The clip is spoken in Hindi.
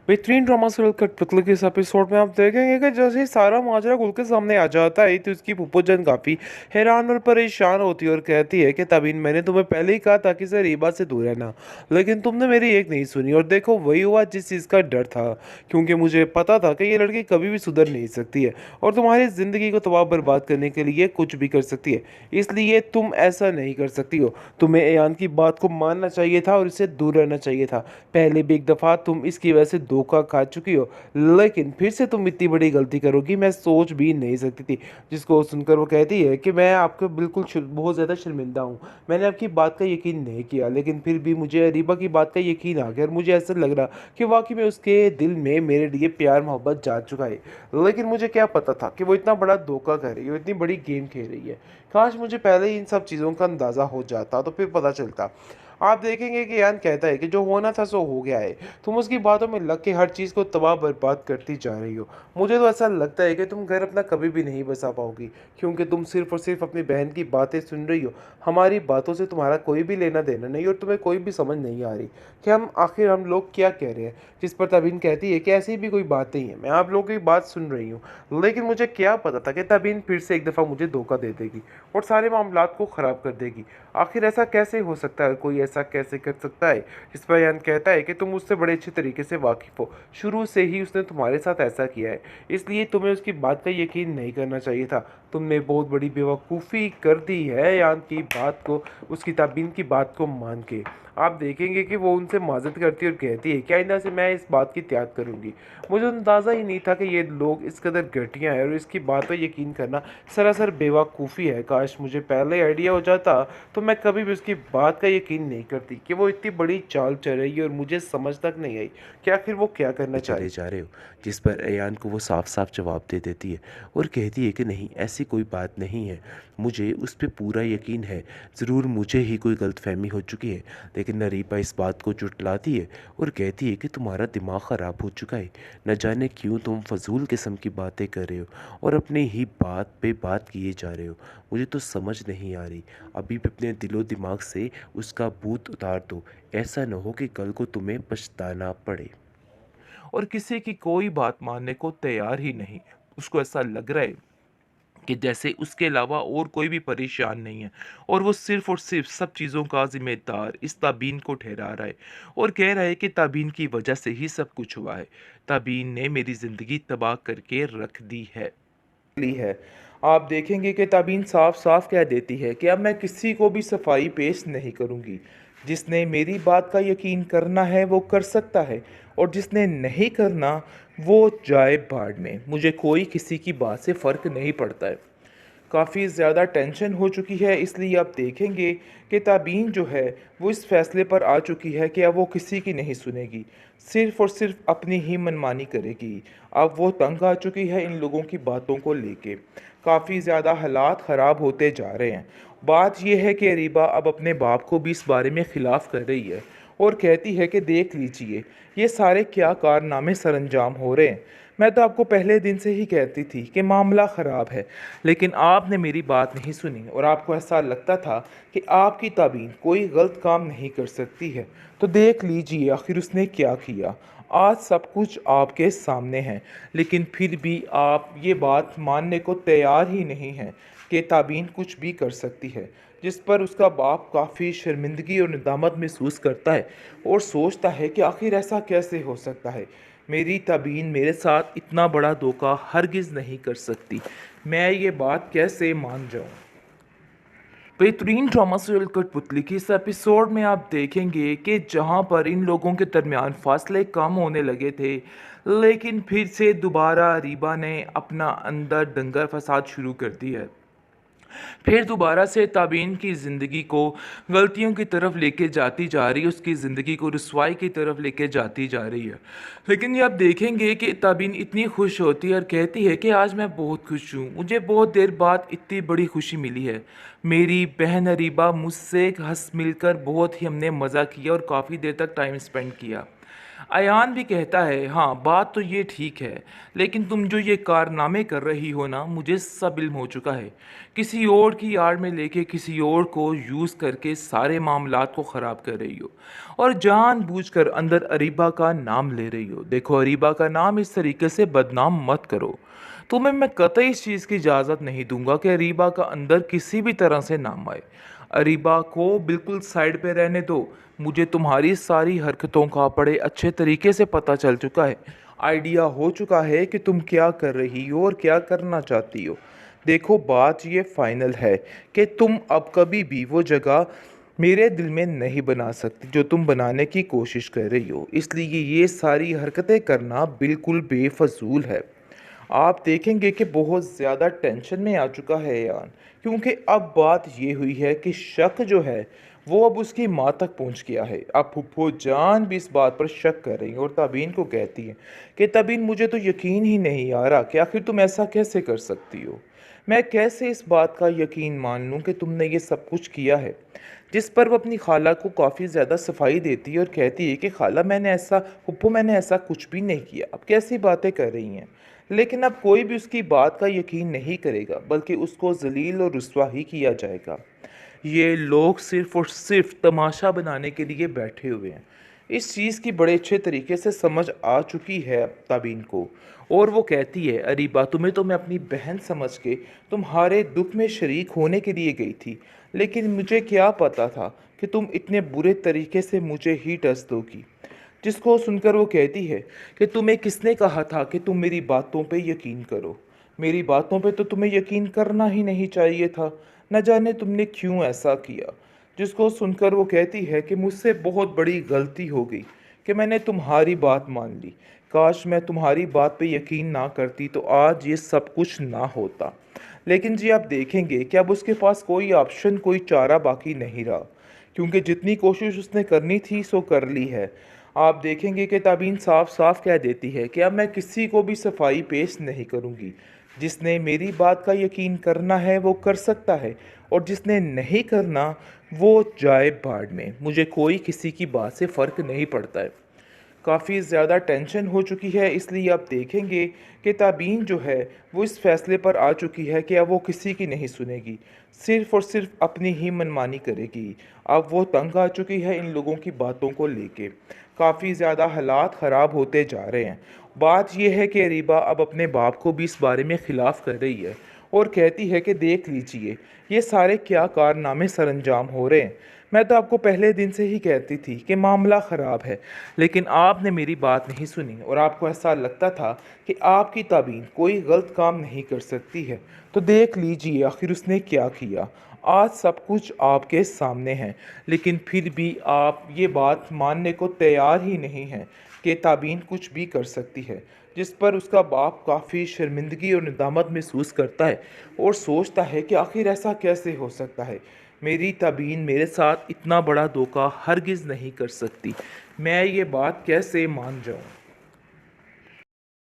बेहतरीन ड्रामा सीरियल कठपुतली के इस एपिसोड में आप देखेंगे कि जैसे ही सारा माजरा खुल के सामने आ जाता है तो उसकी फूफो जान काफ़ी हैरान और परेशान होती है और कहती है कि तबीन मैंने तुम्हें पहले ही कहा था कि सर रीबा से दूर रहना, लेकिन तुमने मेरी एक नहीं सुनी और देखो वही हुआ जिस चीज़ का डर था, क्योंकि मुझे पता था कि ये लड़की कभी भी सुधर नहीं सकती है और तुम्हारी ज़िंदगी को तबाह बर्बाद करने के लिए कुछ भी कर सकती है। इसलिए तुम ऐसा नहीं कर सकती हो। तुम्हें ऐयान की बात को मानना चाहिए था और इससे दूर रहना चाहिए था। पहले भी एक दफ़ा तुम इसकी वजह से धोखा खा चुकी हो, लेकिन फिर से तुम इतनी बड़ी गलती करोगी मैं सोच भी नहीं सकती थी। जिसको सुनकर वो कहती है कि मैं आपको बिल्कुल बहुत ज़्यादा शर्मिंदा हूँ। मैंने आपकी बात का यकीन नहीं किया, लेकिन फिर भी मुझे अरीबा की बात का यकीन आ गया और मुझे ऐसा लग रहा कि वाकई में उसके दिल में मेरे लिए प्यार मोहब्बत जा चुका है। लेकिन मुझे क्या पता था कि वो इतना बड़ा धोखा कर रही है, वो इतनी बड़ी गेम खेल रही है। काश मुझे पहले ही इन सब चीज़ों का अंदाज़ा हो जाता तो फिर पता चलता। आप देखेंगे कि यान कहता है कि जो होना था सो हो गया है। तुम उसकी बातों में लग के हर चीज़ को तबाह बर्बाद करती जा रही हो। मुझे तो ऐसा लगता है कि तुम घर अपना कभी भी नहीं बसा पाओगी, क्योंकि तुम सिर्फ और सिर्फ अपनी बहन की बातें सुन रही हो। हमारी बातों से तुम्हारा कोई भी लेना देना नहीं और तुम्हें कोई भी समझ नहीं आ रही कि हम लोग क्या कह रहे हैं। जिस पर तबीन कहती है कि ऐसी भी कोई बात नहीं है, मैं आप लोगों की बात सुन रही हूँ। लेकिन मुझे क्या पता था कि तबीन फिर से एक दफ़ा मुझे धोखा दे देगी और सारे मामलात को ख़राब कर देगी। आखिर ऐसा कैसे हो सकता है, कोई ऐसा कैसे कर सकता है। इस पर यान कहता है कि तुम उससे बड़े अच्छे तरीके से वाकिफ़ हो, शुरू से ही उसने तुम्हारे साथ ऐसा किया है, इसलिए तुम्हें उसकी बात का यकीन नहीं करना चाहिए था। तुमने बहुत बड़ी बेवकूफ़ी कर दी है यान की बात को, उसकी ताबीन की बात को मान के। आप देखेंगे कि वो उनसे माजरत करती है और कहती है कि आइंदा से मैं इस बात की त्याग करूंगी। मुझे अंदाज़ा ही नहीं था कि ये लोग इस कदर घटिया है और इसकी बात पर यकीन करना सरासर बेवकूफ़ी है। काश मुझे पहले आइडिया हो जाता तो मैं कभी भी उसकी बात का यकीन नहीं करती कि वो इतनी बड़ी चाल चल रही है और मुझे समझ तक नहीं आई कि आखिर वो क्या करना चाह चले जा रहे हो। जिस पर अयान को वो साफ साफ जवाब दे देती है और कहती है कि नहीं, ऐसी कोई बात नहीं है, मुझे उस पर पूरा यकीन है। ज़रूर मुझे ही कोई गलतफहमी हो चुकी है। लेकिन नरीपा इस बात को जुटलाती है और कहती है कि तुम्हारा दिमाग ख़राब हो चुका है। न जाने क्यों तुम फजूल किस्म की बातें कर रहे हो और अपनी ही बात पे बात किए जा रहे हो। मुझे तो समझ नहीं आ रही। अभी भी अपने दिलो दिमाग से उसका भूत उतार दो, ऐसा न हो कि कल को तुम्हें पछताना पड़े। और किसी की कोई बात मानने को तैयार ही नहीं है। उसको ऐसा लग रहा है कि जैसे उसके अलावा और कोई भी परेशान नहीं है और वो सिर्फ और सिर्फ सब चीज़ों का जिम्मेदार इस ताबीन को ठहरा रहा है और कह रहा है कि ताबीन की वजह से ही सब कुछ हुआ है। ताबीन ने मेरी ज़िंदगी तबाह करके रख दी है। ली है। आप देखेंगे कि ताबीन साफ-साफ कह देती है कि अब मैं किसी को भी सफाई पेश नहीं करूँगी। जिसने मेरी बात का यकीन करना है वो कर सकता है और जिसने नहीं करना वो जाए भाड़ में। मुझे कोई किसी की बात से फ़र्क नहीं पड़ता है। काफ़ी ज़्यादा टेंशन हो चुकी है, इसलिए आप देखेंगे कि ताबीन जो है वो इस फ़ैसले पर आ चुकी है कि अब वो किसी की नहीं सुनेगी, सिर्फ़ और सिर्फ़ अपनी ही मनमानी करेगी। अब वो तंग आ चुकी है इन लोगों की बातों को लेके। काफ़ी ज़्यादा हालात ख़राब होते जा रहे हैं। बात ये है कि अरीबा अब अपने बाप को भी इस बारे में ख़िलाफ़ कर रही है और कहती है कि देख लीजिए ये सारे क्या कारनामे सरअंजाम हो रहे हैं। मैं तो आपको पहले दिन से ही कहती थी कि मामला ख़राब है, लेकिन आपने मेरी बात नहीं सुनी और आपको ऐसा लगता था कि आपकी ताबीन कोई गलत काम नहीं कर सकती है। तो देख लीजिए आखिर उसने क्या किया। आज सब कुछ आपके सामने है, लेकिन फिर भी आप ये बात मानने को तैयार ही नहीं हैं कि ताबीन कुछ भी कर सकती है। जिस पर उसका बाप काफ़ी शर्मिंदगी और नदामत महसूस करता है और सोचता है कि आखिर ऐसा कैसे हो सकता है। मेरी तबीन मेरे साथ इतना बड़ा धोखा हरगिज़ नहीं कर सकती। मैं ये बात कैसे मान जाऊँ। बेहतरीन ड्रामा सीरियल कठपुतली की इस एपिसोड में आप देखेंगे कि जहां पर इन लोगों के दरमियान फासले कम होने लगे थे, लेकिन फिर से दोबारा रीबा ने अपना अंदर दंगा फसाद शुरू कर दिया है। फिर दोबारा से ताबीन की ज़िंदगी को गलतियों की तरफ लेके जाती जा रही है, उसकी ज़िंदगी को रुसवाई की तरफ लेके जाती जा रही है। लेकिन ये आप देखेंगे कि ताबीन इतनी खुश होती है और कहती है कि आज मैं बहुत खुश हूँ, मुझे बहुत देर बाद इतनी बड़ी खुशी मिली है। मेरी बहन अरीबा मुझसे हंस मिलकर बहुत ही हमने मज़ा किया और काफ़ी देर तक टाइम स्पेंड किया। अयान भी कहता है, हाँ बात तो ये ठीक है, लेकिन तुम जो ये कारनामे कर रही हो ना, मुझे सब इल्म हो चुका है। किसी और की आड़ में लेके किसी और को यूज़ करके सारे मामलात को ख़राब कर रही हो, और जानबूझकर अंदर अरीबा का नाम ले रही हो। देखो, अरीबा का नाम इस तरीके से बदनाम मत करो। तुम्हें मैं कतई इस चीज़ की इजाज़त नहीं दूंगा कि अरीबा का अंदर किसी भी तरह से नाम आए। अरीबा को बिल्कुल साइड पे रहने दो। मुझे तुम्हारी सारी हरकतों का बड़े अच्छे तरीके से पता चल चुका है। आइडिया हो चुका है कि तुम क्या कर रही हो और क्या करना चाहती हो। देखो, बात ये फाइनल है कि तुम अब कभी भी वो जगह मेरे दिल में नहीं बना सकती जो तुम बनाने की कोशिश कर रही हो। इसलिए ये सारी हरकतें करना बिल्कुल बेफजूल है। आप देखेंगे कि बहुत ज़्यादा टेंशन में आ चुका है यान, क्योंकि अब बात ये हुई है कि शक जो है वो अब उसकी माँ तक पहुंच गया है। अब फुप्पो जान भी इस बात पर शक कर रही हैं और तबीन को कहती हैं कि तबीन, मुझे तो यकीन ही नहीं आ रहा कि आखिर तुम ऐसा कैसे कर सकती हो। मैं कैसे इस बात का यकीन मान लूँ कि तुमने ये सब कुछ किया है। जिस पर वो अपनी खाला को काफ़ी ज़्यादा सफाई देती है और कहती है कि खाला, मैंने ऐसा, फुप्पो मैंने ऐसा कुछ भी नहीं किया। अब कैसी बातें कर रही हैं। लेकिन अब कोई भी उसकी बात का यकीन नहीं करेगा, बल्कि उसको जलील और रुस्वा ही किया जाएगा। ये लोग सिर्फ और सिर्फ तमाशा बनाने के लिए बैठे हुए हैं। इस चीज़ की बड़े अच्छे तरीके से समझ आ चुकी है ताबीन को, और वो कहती है, अरीबा, तुम्हें तो मैं अपनी बहन समझ के तुम्हारे दुख में शरीक होने के लिए गई थी, लेकिन मुझे क्या पता था कि तुम इतने बुरे तरीके से मुझे ही टस दोगी। जिसको सुनकर वो कहती है कि तुम्हें किसने कहा था कि तुम मेरी बातों पे यकीन करो। मेरी बातों पे तो तुम्हें यकीन करना ही नहीं चाहिए था। न जाने तुमने क्यों ऐसा किया। जिसको सुनकर वो कहती है कि मुझसे बहुत बड़ी गलती हो गई कि मैंने तुम्हारी बात मान ली। काश मैं तुम्हारी बात पे यकीन ना करती तो आज ये सब कुछ ना होता। लेकिन जी, आप देखेंगे कि अब उसके पास कोई ऑप्शन, कोई चारा बाकी नहीं रहा, क्योंकि जितनी कोशिश उसने करनी थी सो कर ली है। आप देखेंगे कि ताबीन साफ साफ कह देती है कि अब मैं किसी को भी सफाई पेश नहीं करूँगी। जिसने मेरी बात का यकीन करना है वो कर सकता है, और जिसने नहीं करना वो जाए भाड़ में। मुझे कोई किसी की बात से फ़र्क नहीं पड़ता है। काफ़ी ज़्यादा टेंशन हो चुकी है, इसलिए आप देखेंगे कि ताबीन जो है वो इस फैसले पर आ चुकी है कि अब वो किसी की नहीं सुनेगी, सिर्फ़ और सिर्फ अपनी ही मनमानी करेगी। अब वो तंग आ चुकी है इन लोगों की बातों को लेके। काफ़ी ज़्यादा हालात ख़राब होते जा रहे हैं। बात यह है कि अरीबा अब अपने बाप को भी इस बारे में ख़िलाफ़ कर रही है और कहती है कि देख लीजिए, ये सारे क्या कारनामे सरअंजाम हो रहे हैं। मैं तो आपको पहले दिन से ही कहती थी कि मामला ख़राब है, लेकिन आपने मेरी बात नहीं सुनी और आपको ऐसा लगता था कि आपकी ताबीन कोई गलत काम नहीं कर सकती है। तो देख लीजिए आखिर उसने क्या किया। आज सब कुछ आपके सामने है, लेकिन फिर भी आप ये बात मानने को तैयार ही नहीं हैं कि ताबीन कुछ भी कर सकती है। जिस पर उसका बाप काफ़ी शर्मिंदगी और नदामत महसूस करता है और सोचता है कि आखिर ऐसा कैसे हो सकता है। मेरी तबीन मेरे साथ इतना बड़ा धोखा हरगिज़ नहीं कर सकती। मैं ये बात कैसे मान जाऊँ।